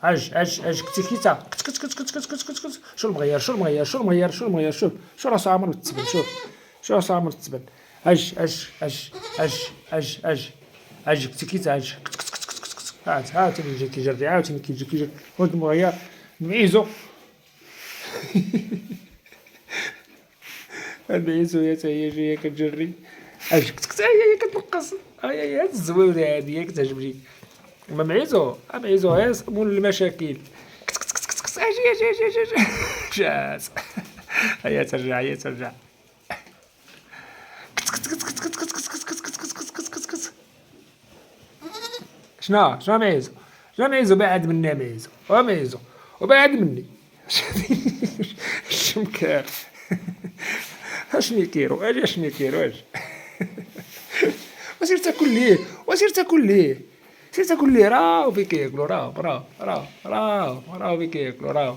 اج كتيكيتا كت كت كت كت كت كت كت كت. شو المغير شو المغير شو المغير شو المغير شوف شو راسو عامر تتبن شوف شو راسو عامر تتبن. اج اج كتيكيتا اج كت كت كت كت كت كت. عاوتاني يجي كيجري عاوتاني كيجي كيجري. ولد المغير معيزو. المعيزو هي تا هي جايه كتجري. اج كت كت هي كتنقص هي هاد الزوينه هادي هي كتعجبني. اما معيزو معيزو هي مول المشاكل. كت كت كت كت كت اجي جات. هيا ترجع هيا ترجع. كت كت كت كت كت كت كت كت كت كت كت كت كت. شنو معيزو شنو معيزو بعد مني معيزو معيزو وبعد مني. الشمكار. اشني كيرو اجي اشني كيرو اجي. وسير تاكل ليه وسير تاكل ليه سير تاكل ليه راهو فيك ياكلو راهو فيك ياكلو راهو.